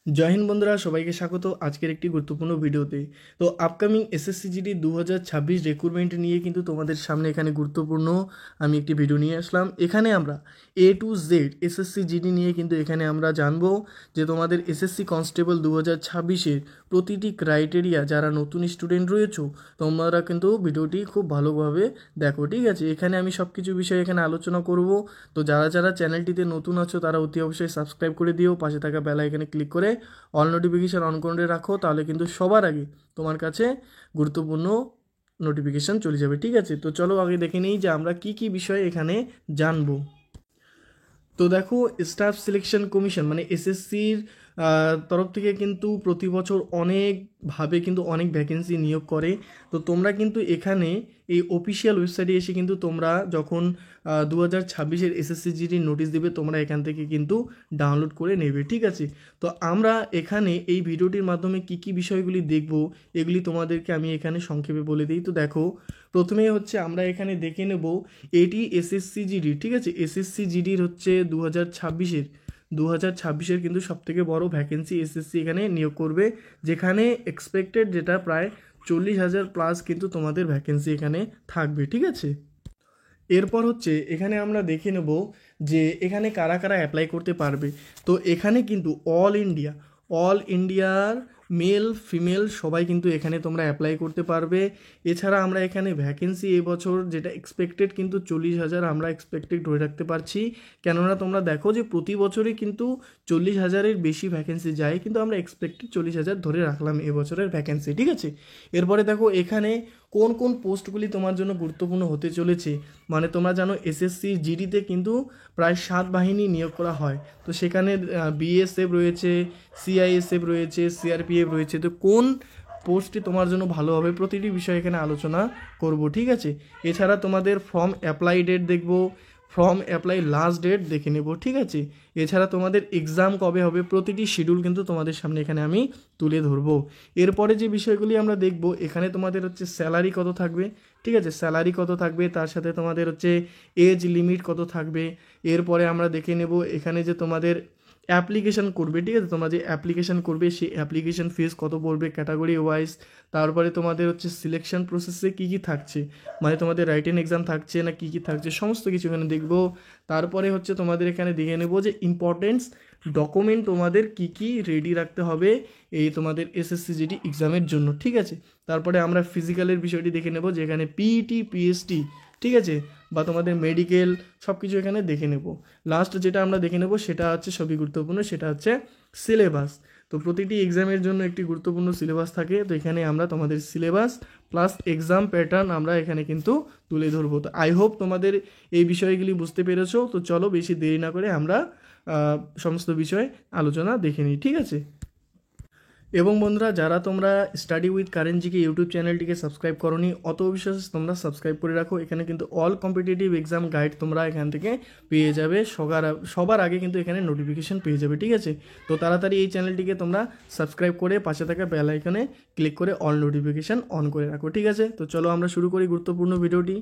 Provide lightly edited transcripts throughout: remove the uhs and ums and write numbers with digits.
জয় হিন্দ বন্ধুরা, সবাইকে স্বাগত আজকের একটি গুরুত্বপূর্ণ ভিডিওতে। তো আপকামিং এসএসসি জিডি 2026 রিক্রুটমেন্ট নিয়ে কিন্তু তোমাদের সামনে এখানে গুরুত্বপূর্ণ আমি একটি ভিডিও নিয়ে আসলাম। এখানে আমরা এ টু জেড এসএসসি জিডি নিয়ে কিন্তু এখানে আমরা জানবো যে তোমাদের এসএসসি কনস্টেবল 2026-এর প্রতিটি ক্রাইটেরিয়া যারা নতুন স্টুডেন্ট রয়েছো তোমরা কিন্তু ভিডিওটি খুব ভালোভাবে দেখো, ঠিক আছে। এখানে আমি সব কিছু বিষয়ে এখানে আলোচনা করব। তো যারা যারা চ্যানেলটিতে নতুন আছো তারা অতি অবশ্যই সাবস্ক্রাইব করে দিও, পাশে থাকা বেল আইকনে ক্লিক করে অল নোটিফিকেশান অন করে রাখো, তাহলে কিন্তু সবার আগে তোমার কাছে গুরুত্বপূর্ণ নোটিফিকেশান চলে যাবে, ঠিক আছে। তো চলো আগে দেখে নিই যে আমরা কি কি বিষয়ে এখানে জানবো। তো দেখো, স্টাফ সিলেকশন কমিশন মানে এসএসসির তরফ থেকে কিন্তু প্রতি বছর অনেকভাবে কিন্তু অনেক ভ্যাকেন্সি নিয়োগ করে। তো তোমরা কিন্তু এখানে এই অফিসিয়াল ওয়েবসাইটে এসে কিন্তু তোমরা যখন 2026-এর এসএসসি জিডির নোটিশ দেবে তোমরা এখান থেকে কিন্তু ডাউনলোড করে নেবে, ঠিক আছে। তো আমরা এখানে এই ভিডিওটির মাধ্যমে কি কি বিষয়গুলি দেখব এগুলি তোমাদেরকে আমি এখানে সংক্ষেপে বলে দিই। তো দেখো, প্রথমেই হচ্ছে আমরা এখানে দেখে নেব এটি এসএসসি জিডি, ঠিক আছে। এসএসসি জিডির হচ্ছে 2026-এর কিন্তু সবথেকে বড় ভ্যাকেন্সি এসএসসি এখানে নিয়োগ করবে, যেখানে এক্সপেক্টেড যেটা প্রায় 40,000 প্লাস কিন্তু তোমাদের ভ্যাকেন্সি এখানে থাকবে, ঠিক আছে। এরপর হচ্ছে এখানে আমরা দেখে নেব যে এখানে কারা কারা অ্যাপ্লাই করতে পারবে। তো এখানে কিন্তু অল ইন্ডিয়ার মেল ফিমেল সবাই কিন্তু এখানে তোমরা অ্যাপ্লাই করতে পারবে। এছাড়া আমরা এখানে ভ্যাকেন্সি এবছর যেটা এক্সপেক্টেড কিন্তু 40,000 আমরা এক্সপেক্টেড ধরে রাখতে পারছি, কেননা তোমরা দেখো যে প্রতি বছরই কিন্তু 40,000-এর বেশি ভ্যাকেন্সি যায়, কিন্তু আমরা এক্সপেক্টেড 40,000 ধরে রাখলাম এবছরের ভ্যাকেন্সি, ঠিক আছে। এরপরে দেখো এখানে কোন কোন পোস্টগুলি তোমার জন্য গুরুত্বপূর্ণ হতে চলেছে। মানে তোমরা জানো এসএসসি জিডিতে কিন্তু প্রায় 7 বাহিনী নিয়োগ করা হয়। তো সেখানে বিএসএফ রয়েছে, সিআইএসএফ রয়েছে, সিআরপিএফ রয়েছে। তো কোন পোস্টটি তোমার জন্য ভালো হবে প্রতিটি বিষয় এখানে আলোচনা করব, ঠিক আছে। এছাড়া তোমাদের ফর্ম অ্যাপ্লাই ডেট দেখব, ফর্ম অ্যাপ্লাই লাস্ট ডেট দেখে নেব, ঠিক আছে। এছাড়া তোমাদের এক্সাম কবে হবে প্রতিটি শিডিউল কিন্তু তোমাদের সামনে এখানে আমি তুলে ধরবো। এরপরে যে বিষয়গুলি আমরা দেখব, এখানে তোমাদের হচ্ছে স্যালারি কত থাকবে, ঠিক আছে। স্যালারি কত থাকবে, তার সাথে তোমাদের হচ্ছে এজ লিমিট কত থাকবে। এরপরে আমরা দেখে নেব এখানে যে তোমাদের অ্যাপ্লিকেশান করবে, ঠিক আছে। তোমরা যে অ্যাপ্লিকেশান করবে সেই অ্যাপ্লিকেশান ফিস কত পড়বে ক্যাটাগরি ওয়াইজ। তারপরে তোমাদের হচ্ছে সিলেকশন প্রসেসে কী কী থাকছে, মানে তোমাদের রাইটেন এক্সাম থাকছে না কী কী থাকছে সমস্ত কিছু এখানে দেখব। তারপরে হচ্ছে তোমাদের এখানে দেখে নেব যে ইম্পর্টেন্স ডকুমেন্ট তোমাদের কী কী রেডি রাখতে হবে এই তোমাদের এসএসসি জিডি এক্সামের জন্য, ঠিক আছে। তারপরে আমরা ফিজিক্যালের বিষয়টি দেখে নেব, যেখানে পিইটি পিএসটি, ঠিক আছে, বা তোমাদের মেডিকেল সব কিছু এখানে দেখে নেব। লাস্ট যেটা আমরা দেখে নেব সেটা হচ্ছে সবই গুরুত্বপূর্ণ, সেটা হচ্ছে সিলেবাস। তো প্রতিটি এক্সামের জন্য একটি গুরুত্বপূর্ণ সিলেবাস থাকে, তো এখানে আমরা তোমাদের সিলেবাস প্লাস এক্সাম প্যাটার্ন আমরা এখানে কিন্তু তুলে ধরবো। তো আই হোপ তোমাদের এই বিষয়গুলি বুঝতে পেরেছো। তো চলো বেশি দেরি না করে আমরা সমস্ত বিষয় আলোচনা দেখে নিই, ঠিক আছে। এবং বন্ধুরা, যারা তোমরা study with current GK YouTube চ্যানেলটিকে সাবস্ক্রাইব করোনি অত অবশ্যই তোমরা সাবস্ক্রাইব করে রাখো। এখানে কিন্তু অল কম্পিটিটিভ এক্সাম গাইড তোমরা এখান থেকে পেয়ে যাবে, সবার আগে কিন্তু এখানে নোটিফিকেশন পেয়ে যাবে, ঠিক আছে। তো তাড়াতাড়ি এই চ্যানেলটিকে তোমরা সাবস্ক্রাইব করে পাশে থাকা বেল আইকনে ক্লিক করে অল নোটিফিকেশান অন করে রাখো, ঠিক আছে। তো চলো আমরা শুরু করি গুরুত্বপূর্ণ ভিডিওটি।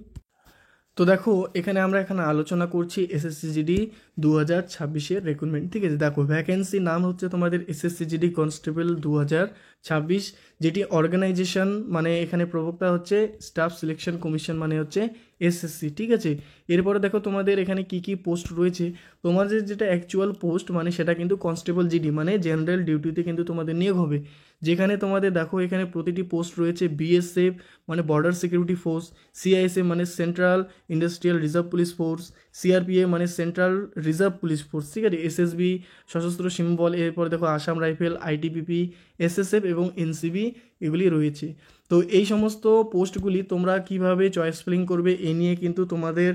তো দেখো এখানে আমরা এখানে আলোচনা করছি এসএসসি জিডি 2026-এর রিক্রুটমেন্ট, ঠিক আছে। দেখো ভ্যাকেন্সি নাম হচ্ছে তোমাদের এসএসসি জিডি কনস্টেবল 2026, যেটি অর্গানাইজেশন মানে এখানে প্রবক্তা হচ্ছে স্টাফ সিলেকশন কমিশন মানে হচ্ছে এসএসসি, ঠিক আছে। এরপরে দেখো তোমাদের এখানে কি কি পোস্ট রয়েছে। তোমাদের যেটা অ্যাকচুয়াল পোস্ট মানে সেটা কিন্তু কনস্টেবল জিডি মানে জেনারেল ডিউটিতে কিন্তু তোমাদের নিয়োগ হবে, যেখানে তোমাদের দেখো এখানে প্রতিটি পোস্ট রয়েছে বিএসএফ মানে বর্ডার সিকিউরিটি ফোর্স, সিআইএসএফ মানে central industrial reserve police force, CRPF মানে সেন্ট্রাল রিজার্ভ পুলিশ ফোর্স, ঠিক আছে, এসএসবি সশস্ত্র সীমাবল, এরপরে দেখো আসাম রাইফেল, আইটিবিপি, এসএসএফ এবং এনসিবি এগুলি রয়েছে। তো এই সমস্ত পোস্টগুলি তোমরা কিভাবে চয়েস ফিলিং করবে এ নিয়ে কিন্তু তোমাদের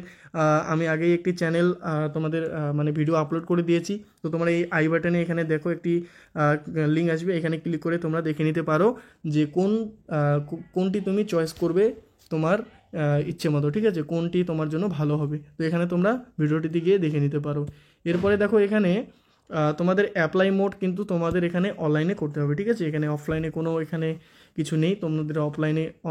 আমি আগেই একটি চ্যানেল তোমাদের মানে ভিডিও আপলোড করে দিয়েছি। তো তোমরা এই আই বাটনে এখানে দেখো একটি লিঙ্ক আসবে, এখানে ক্লিক করে তোমরা দেখে নিতে পারো যে কোনটি তুমি চয়েস করবে তোমার ইচ্ছে মতো, ঠিক আছে, কোনটি তোমার জন্য ভালো হবে। তো এখানে তোমরা ভিডিওটিতে গিয়ে দেখে নিতে পারো। এরপরে দেখো এখানে তোমাদের অ্যাপ্লাই মোড কিন্তু তোমাদের এখানে অনলাইনে করতে হবে, ঠিক আছে। এখানে অফলাইনে কোনো এখানে কিছু নেই, তোমাদের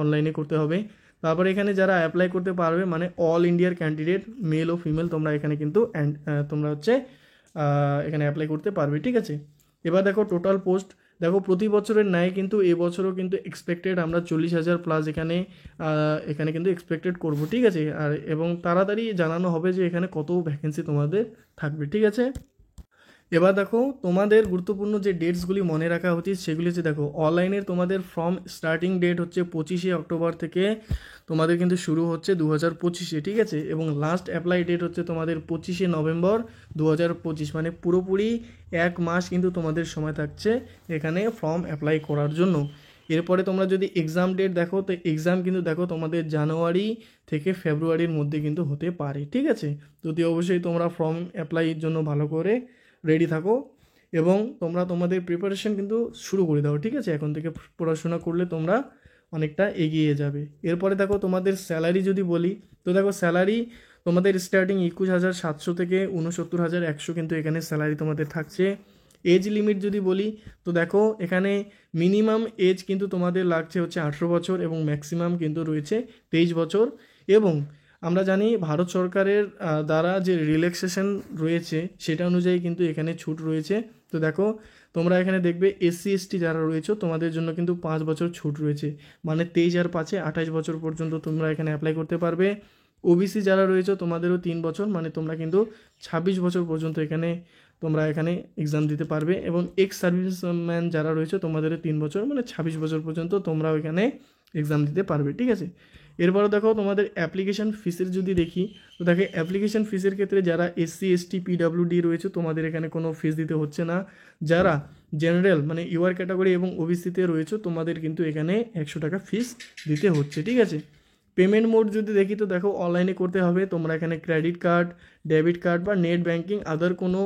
অনলাইনে করতে হবে। তারপরে এখানে যারা অ্যাপ্লাই করতে পারবে মানে অল ইন্ডিয়ার ক্যান্ডিডেট মেল ও ফিমেল তোমরা এখানে কিন্তু তোমরা হচ্ছে এখানে অ্যাপ্লাই করতে পারবে, ঠিক আছে। এবার দেখো টোটাল পোস্ট, দেখো প্রতি বছরের ন্যায় কিন্তু এবছরও কিন্তু এক্সপেক্টেড আমরা 40,000 প্লাস এখানে কিন্তু এক্সপেক্টেড করব, ঠিক আছে। আর এবং তাড়াতাড়ি জানানো হবে যে এখানে কত ভ্যাকেন্সি তোমাদের থাকবে, ঠিক আছে। এবার দেখো তোমাদের গুরুত্বপূর্ণ যে ডেটসগুলি মনে রাখা উচিত সেগুলি হচ্ছে, দেখো অনলাইনের তোমাদের ফর্ম স্টার্টিং ডেট হচ্ছে 25শে অক্টোবর থেকে তোমাদের কিন্তু শুরু হচ্ছে 2025-এ, ঠিক আছে। এবং লাস্ট অ্যাপ্লাই ডেট হচ্ছে তোমাদের 25শে নভেম্বর 2025, মানে পুরোপুরি 1 মাস কিন্তু তোমাদের সময় থাকছে এখানে ফর্ম অ্যাপ্লাই করার জন্য। এরপরে তোমরা যদি এক্সাম ডেট দেখো, তো এক্সাম কিন্তু দেখো তোমাদের জানুয়ারি থেকে ফেব্রুয়ারির মধ্যে কিন্তু হতে পারে, ঠিক আছে। যদি অবশ্যই তোমরা ফর্ম অ্যাপ্লাইয়ের জন্য ভালো করে রেডি থাকো এবং তোমরা তোমাদের প্রিপারেশন কিন্তু শুরু করে দাও, ঠিক আছে। এখন থেকে পড়াশোনা করলে তোমরা অনেকটা এগিয়ে যাবে। এরপরে দেখো তোমাদের স্যালারি যদি বলি, তো দেখো স্যালারি তোমাদের স্টার্টিং 21,700 থেকে 69,100 কিন্তু এখানে স্যালারি তোমাদের থাকছে। এজ লিমিট যদি বলি, তো দেখো এখানে মিনিমাম এজ কিন্তু তোমাদের লাগছে হচ্ছে 18 বছর এবং ম্যাক্সিমাম কিন্তু রয়েছে 23 বছর। এবং আমরা জানি ভারত সরকারের দ্বারা যে রিল্যাক্সেশন রয়েছে সেটা অনুযায়ী কিন্তু এখানে ছুট রয়েছে। তো দেখো তোমরা এখানে দেখবে SC ST যারা রয়েছে তোমাদের জন্য কিন্তু 5 বছর ছুট রয়েছে, মানে 23 আর 5-এ 28 বছর পর্যন্ত তোমরা এখানে অ্যাপ্লাই করতে পারবে। OBC যারা রয়েছে তোমাদেরও 3 বছর, মানে তোমরা কিন্তু 26 বছর পর্যন্ত তোমরা এখানে এক্সাম দিতে পারবে। এবং এক্স সার্ভিসম্যান যারা রয়েছে তোমাদেরও 3 বছর, মানে 26 বছর পর্যন্ত তোমরা এখানে এক্সাম দিতে পারবে, ঠিক আছে। এরপরে দেখো তোমাদের অ্যাপ্লিকেশন ফিসের যদি দেখি, তো দেখো অ্যাপ্লিকেশন ফিসের ক্ষেত্রে যারা SC ST PWD রয়েছে তোমাদের এখানে কোনো ফিস দিতে হচ্ছে না। যারা জেনারেল মানে UR ক্যাটাগরি এবং OBCতে রয়েছে তোমাদের কিন্তু এখানে 100 টাকা ফিস দিতে হচ্ছে, ঠিক আছে। পেমেন্ট মোড যদি দেখি, তো দেখো অনলাইনে করতে হবে, তোমরা এখানে ক্রেডিট কার্ড, ডেবিট কার্ড বা নেট ব্যাঙ্কিং আদার কোনো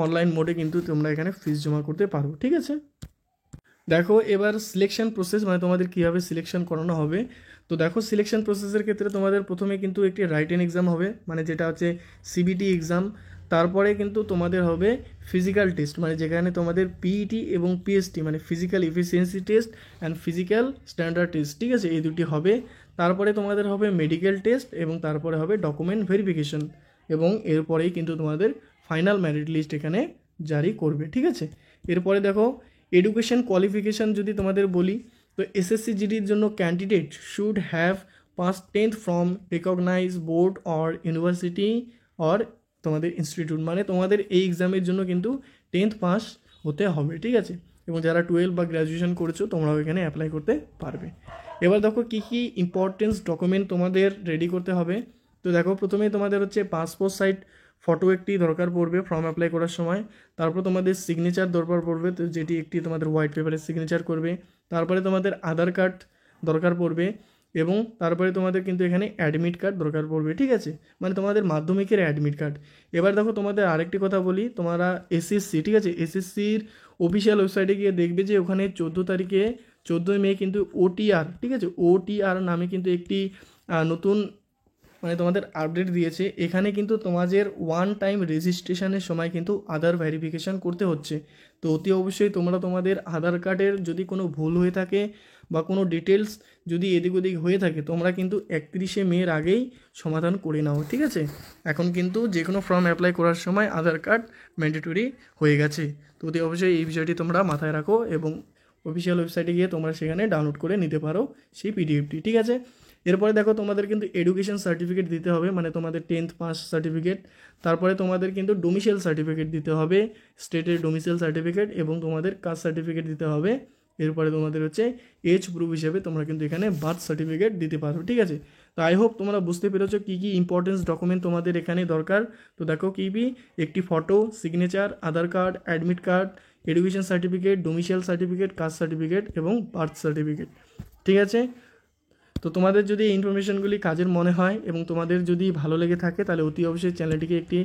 অনলাইন মোডে কিন্তু তোমরা এখানে ফিস জমা করতে পারো, ঠিক আছে। দেখো এবার সিলেকশন প্রসেস, মানে তোমাদের কীভাবে সিলেকশন করানো হবে। তো দেখো সিলেকশন প্রসেসের ক্ষেত্রে তোমাদের প্রথমে কিন্তু একটি রাইটেন এক্সাম হবে, মানে যেটা হচ্ছে CBT এক্সাম। তারপরে কিন্তু তোমাদের হবে ফিজিক্যাল টেস্ট, মানে যেখানে তোমাদের PET এবং PST মানে physical efficiency test and physical standard test, ঠিক আছে, এই দুটি হবে। তারপরে তোমাদের হবে মেডিকেল টেস্ট এবং তারপরে হবে ডকুমেন্ট ভেরিফিকেশন, এবং এরপরেই কিন্তু তোমাদের ফাইনাল মেরিট লিস্ট এখানে জারি করবে, ঠিক আছে। এরপরে দেখো এডুকেশন কোয়ালিফিকেশান যদি তোমাদের বলি, তো SSC GDর জন্য candidate should have pass 10th from recognise board or university or তোমাদের ইনস্টিটিউট, মানে তোমাদের এই এক্সামের জন্য কিন্তু 10th পাস হতে হবে, ঠিক আছে। এবং যারা 12 বা গ্র্যাজুয়েশন করেছো তোমরাও এখানে অ্যাপ্লাই করতে পারবে। এবার দেখো কী কী ইম্পর্টেন্স ডকুমেন্ট তোমাদের রেডি করতে হবে। তো দেখো প্রথমেই তোমাদের হচ্ছে পাসপোর্ট সাইজ ফটো একটি দরকার পড়বে ফর্ম অ্যাপ্লাই করার সময়। তারপর তোমাদের সিগনেচার দরকার পড়বে, তো যেটি একটি তোমাদের হোয়াইট পেপারে সিগনেচার করবে। তারপরে তোমাদের আধার কার্ড দরকার পড়বে এবং তারপরে তোমাদের কিন্তু এখানে অ্যাডমিট কার্ড দরকার পড়বে, ঠিক আছে, মানে তোমাদের মাধ্যমিকের অ্যাডমিট কার্ড। এবার দেখো তোমাদের আরেকটি কথা বলি, তোমরা SSC, ঠিক আছে, SSCর অফিসিয়াল ওয়েবসাইটে গিয়ে দেখবে যে ওখানে 14 মে কিন্তু OTR, ঠিক আছে, OTR নামে কিন্তু একটি নতুন মানে তোমাদের আপডেট দিয়েছে। এখানে কিন্তু তোমাদের ওয়ান টাইম রেজিস্ট্রেশনের সময় কিন্তু আধার ভেরিফিকেশান করতে হচ্ছে। তো অতি অবশ্যই তোমরা তোমাদের আধার কার্ডের যদি কোনো ভুল হয়ে থাকে বা কোনো ডিটেলস যদি এদিক ওদিক হয়ে থাকে তোমরা কিন্তু 31শে মের আগেই সমাধান করে নাও, ঠিক আছে। এখন কিন্তু যে কোনো ফর্ম অ্যাপ্লাই করার সময় আধার কার্ড ম্যান্ডেটরি হয়ে গেছে। তো অতি অবশ্যই এই বিষয়টি তোমরা মাথায় রাখো এবং অফিসিয়াল ওয়েবসাইটে গিয়ে তোমরা সেখানে ডাউনলোড করে নিতে পারো সেই PDFটি, ঠিক আছে। এরপরে দেখো তোমাদের কিন্তু এডুকেশন সার্টিফিকেট দিতে হবে, মানে তোমাদের 10th পাস সার্টিফিকেট। তারপরে তোমাদের কিন্তু ডোমিসাইল সার্টিফিকেট দিতে হবে, স্টেটের ডোমিসাইল সার্টিফিকেট, এবং তোমাদের কাস্ট সার্টিফিকেট দিতে হবে। এরপরে তোমাদের হচ্ছে এজ প্রুফ হিসেবে তোমরা কিন্তু এখানে বার্থ সার্টিফিকেট দিতে পারো, ঠিক আছে। তো আই হোপ তোমরা বুঝতে পেরেছো কী কী ইম্পর্টেন্স ডকুমেন্ট তোমাদের এখানে দরকার। তো দেখো কী একটি photo, signature, Aadhaar card, admit card, education certificate, domicile certificate, caste certificate এবং বার্থ সার্টিফিকেট, ঠিক আছে। তো তোমাদের যদি এই ইনফরমেশনগুলি কাজের মনে হয় এবং তোমাদের যদি ভালো লেগে থাকে তাহলে অতি অবশ্যই চ্যানেলটিকে একটি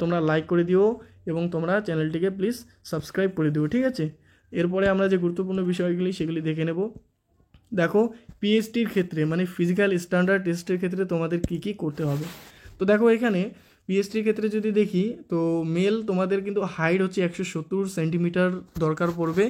তোমরা লাইক করে দিও এবং তোমরা চ্যানেলটিকে প্লিজ সাবস্ক্রাইব করে দিও, ঠিক আছে। এরপরে আমরা যে গুরুত্বপূর্ণ বিষয়গুলি সেগুলি দেখে নেব। দেখো PSTর ক্ষেত্রে মানে ফিজিক্যাল স্ট্যান্ডার্ড টেস্টের ক্ষেত্রে তোমাদের কী কী করতে হবে। তো দেখো এখানে PSTর ক্ষেত্রে যদি দেখি, তো মেল তোমাদের কিন্তু হাইট হচ্ছে 170 সেন্টিমিটার দরকার পড়বে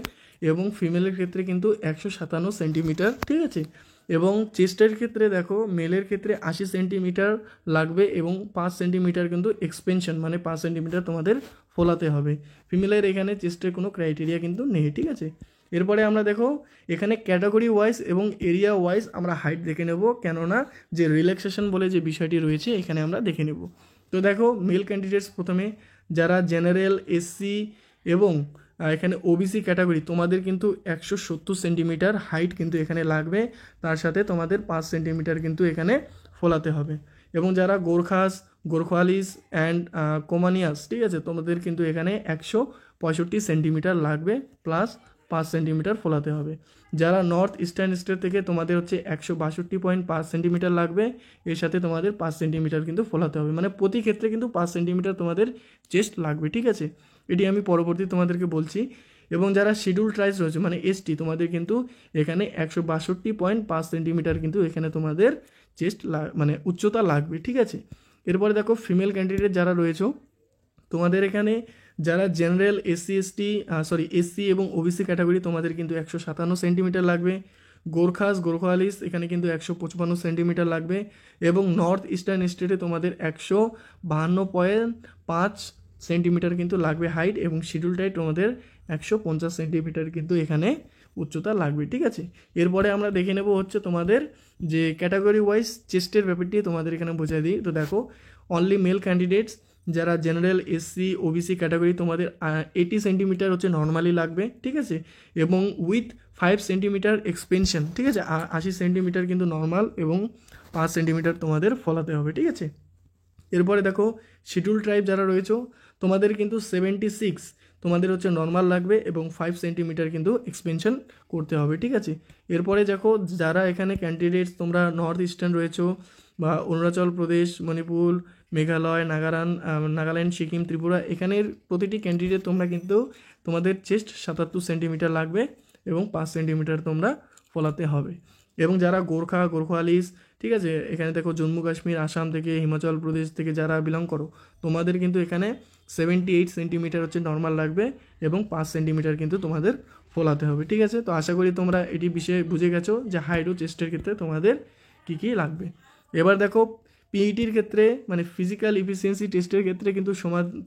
এবং ফিমেলের ক্ষেত্রে কিন্তু 157 সেন্টিমিটার, ঠিক আছে। এবং চেস্টের ক্ষেত্রে দেখো মেলের ক্ষেত্রে 80 সেন্টিমিটার লাগবে এবং 5 সেন্টিমিটার কিন্তু এক্সপেনশন, মানে 5 সেন্টিমিটার তোমাদের ফোলাতে হবে। ফিমেলের এখানে চেস্টের কোনো ক্রাইটেরিয়া কিন্তু নেই, ঠিক আছে। এরপরে আমরা দেখো এখানে ক্যাটাগরি ওয়াইজ এবং এরিয়া ওয়াইজ আমরা হাইট দেখে নেব, কেননা যে রিল্যাক্সেশন বলে যে বিষয়টি রয়েছে এখানে আমরা দেখে নেব। তো দেখো মেল ক্যান্ডিডেটস প্রথমে যারা জেনারেল, এসসি এবং এখানে ওবিসি ক্যাটাগরি, তোমাদের কিন্তু 170 সেন্টিমিটার হাইট কিন্তু এখানে লাগবে, তার সাথে তোমাদের 5 সেন্টিমিটার কিন্তু এখানে ফোলাতে হবে। এবং যারা গোর্খাস, গোর্খালিস অ্যান্ড কোমানিয়াস, ঠিক আছে, তোমাদের কিন্তু এখানে 165 সেন্টিমিটার লাগবে প্লাস 5 সেন্টিমিটার ফোলাতে হবে। যারা নর্থ ইস্টার্ন স্টেট থেকে তোমাদের হচ্ছে 162.5 সেন্টিমিটার লাগবে, এর সাথে তোমাদের 5 সেন্টিমিটার কিন্তু ফোলাতে হবে, মানে প্রতি ক্ষেত্রে কিন্তু 5 সেন্টিমিটার তোমাদের চেস্ট লাগবে, ঠিক আছে। এটি আমি পরবর্তী তোমাদেরকে বলছি। এবং যারা শিডিউল ট্রাইবস রয়েছে মানে এসটি, তোমাদের কিন্তু এখানে 162.5 সেন্টিমিটার কিন্তু এখানে তোমাদের চেস্ট মানে উচ্চতা লাগবে, ঠিক আছে। এরপরে দেখো ফিমেল ক্যান্ডিডেট যারা রয়েছে, তোমাদের এখানে যারা জেনারেল, এসসি এবং ওবিসি ক্যাটাগরি, তোমাদের কিন্তু 157 সেন্টিমিটার লাগবে। গোর্খাস, গোর্খালিস এখানে কিন্তু 155 সেন্টিমিটার লাগবে। এবং নর্থ ইস্টার্ন স্টেটে তোমাদের 152.5 সেন্টিমিটার কিন্তু লাগবে হাইট, এবং শিডিউল টাইপ তোমাদের 150 সেন্টিমিটার কিন্তু এখানে উচ্চতা লাগবে, ঠিক আছে। এরপরে আমরা দেখে নেব হচ্ছে তোমাদের যে ক্যাটাগরি ওয়াইজ চেস্টের ব্যাপারটি তোমাদের এখানে বোঝাই দিই। তো দেখো অনলি মেল ক্যান্ডিডেটস যারা জেনারেল, এসসি, ওবিসি ক্যাটাগরি, তোমাদের 80 সেন্টিমিটার হচ্ছে নর্মালি লাগবে, ঠিক আছে, এবং উইথ 5 সেন্টিমিটার এক্সপেনশন, ঠিক আছে। 80 সেন্টিমিটার কিন্তু নর্মাল এবং 5 সেন্টিমিটার তোমাদের ফলাতে হবে, ঠিক আছে। এরপরে দেখো শিডিউল ট্রাইব যারা রয়েছে, তোমাদের কিন্তু 76 তোমাদের হচ্ছে নর্মাল লাগবে এবং 5 সেন্টিমিটার কিন্তু এক্সপেনশন করতে হবে, ঠিক আছে। এরপরে দেখো যারা এখানে ক্যান্ডিডেটস তোমরা নর্থ ইস্টার্ন রয়েছে বা অরুণাচল প্রদেশ, মণিপুর, মেঘালয়, নাগাল্যান্ড, সিকিম, ত্রিপুরা, এখানের প্রতিটি ক্যান্ডিডেট তোমরা কিন্তু তোমাদের চেস্ট 77 সেন্টিমিটার লাগবে এবং 5 সেন্টিমিটার তোমরা ফলাতে হবে। এবং যারা গোর্খা, গোর্খালিস, ঠিক আছে, এখানে দেখো জম্মু কাশ্মীর, আসাম থেকে, হিমাচল প্রদেশ থেকে যারা বিলং করো, তোমাদের কিন্তু এখানে 78 সেন্টিমিটার হচ্ছে নর্মাল লাগবে এবং 5 সেন্টিমিটার কিন্তু তোমাদের ফোলাতে হবে, ঠিক আছে। তো আশা করি তোমরা এটি বিষয়ে বুঝে গেছো যে হাইট ও চেস্টের ক্ষেত্রে তোমাদের কী কী লাগবে। এবার দেখো পিইটির ক্ষেত্রে মানে ফিজিক্যাল এফিসিয়েন্সি টেস্টের ক্ষেত্রে কিন্তু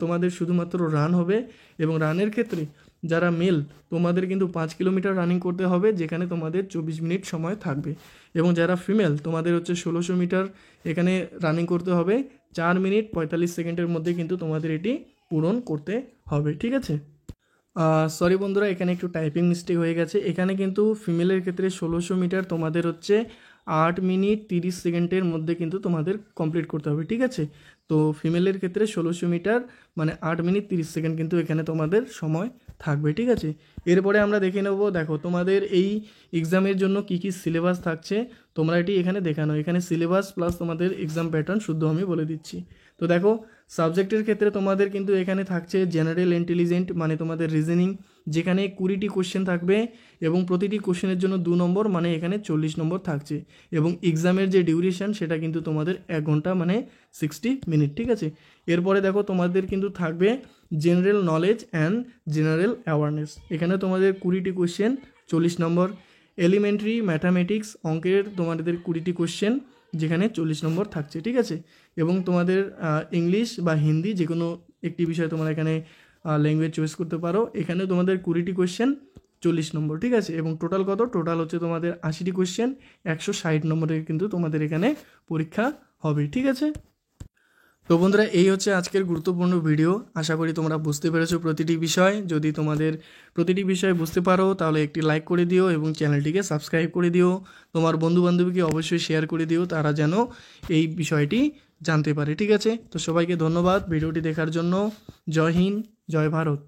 তোমাদের শুধুমাত্র রান হবে, এবং রানের ক্ষেত্রে যারা মেল তোমাদের কিন্তু 5 কিলোমিটার রানিং করতে হবে, যেখানে তোমাদের 24 মিনিট সময় থাকবে। এবং যারা ফিমেল তোমাদের হচ্ছে 1600 মিটার এখানে রানিং করতে হবে, 4 মিনিট 45 সেকেন্ডের মধ্যে কিন্তু তোমাদের এটি পূরণ করতে হবে, ঠিক আছে। সরি বন্ধুরা, এখানে একটু টাইপিং মিস্টেক হয়ে গেছে। এখানে কিন্তু ফিমেলের ক্ষেত্রে 1600 মিটার তোমাদের হচ্ছে 8 মিনিট 30 সেকেন্ডের মধ্যে কিন্তু তোমাদের কমপ্লিট করতে হবে, ঠিক আছে। তো ফিমেলের ক্ষেত্রে 1600 মিটার মানে 8 মিনিট 30 সেকেন্ড কিন্তু এখানে তোমাদের সময় থাকবে, ঠিক আছে। এরপরে আমরা দেখে নেব, দেখো তোমাদের এই এক্সামের জন্য কি কি সিলেবাস থাকছে, তোমরা এটি এখানে দেখানো, এখানে সিলেবাস প্লাস তোমাদের এক্সাম প্যাটার্ন শুদ্ধ আমি বলে দিচ্ছি। তো দেখো সাবজেক্টের ক্ষেত্রে তোমাদের কিন্তু এখানে থাকছে জেনারেল ইন্টেলিজেন্ট মানে তোমাদের রিজনিং, যেখানে 20টি কোশ্চেন থাকবে এবং প্রতিটি কোশ্চেনের জন্য 2 নম্বর মানে এখানে 40 নম্বর থাকছে। এবং এক্সামের যে ডিউরেশন সেটা কিন্তু তোমাদের 1 ঘন্টা মানে 60 মিনিট, ঠিক আছে। এরপরে দেখো তোমাদের কিন্তু থাকবে general knowledge and general awareness, এখানে তোমাদের 20টি কোশ্চেন 40 নম্বর। এলিমেন্টারি ম্যাথামেটিক্স অঙ্কের তোমাদের 20টি কোশ্চেন, যেখানে 40 নম্বর থাকছে, ঠিক আছে। এবং তোমাদের ইংলিশ বা হিন্দি যে কোনো একটি বিষয় তোমরা এখানে ল্যাঙ্গুয়েজ চয়েস করতে পারো, এখানে তোমাদের 20টি কোশ্চেন 40 নম্বর, ঠিক আছে। এবং টোটাল কত, টোটাল হচ্ছে তোমাদের 80টি কোশ্চেন 160 নম্বরের কিন্তু তোমাদের এখানে পরীক্ষা হবে, ঠিক আছে। তো বন্ধুরা এই হচ্ছে আজকের গুরুত্বপূর্ণ ভিডিও, আশা করি তোমরা বুঝতে পেরেছো প্রতিটি বিষয়। যদি তোমাদের প্রতিটি বিষয় বুঝতে পারো তাহলে একটি লাইক করে দিও এবং চ্যানেলটিকে সাবস্ক্রাইব করে দিও, তোমার বন্ধুবান্ধবীকে অবশ্যই শেয়ার করে দিও, তারা যেন এই বিষয়টি জানতে পারে, ঠিক আছে। তো সবাইকে ধন্যবাদ ভিডিওটি দেখার জন্য। জয় হিন্দ, জয় ভারত।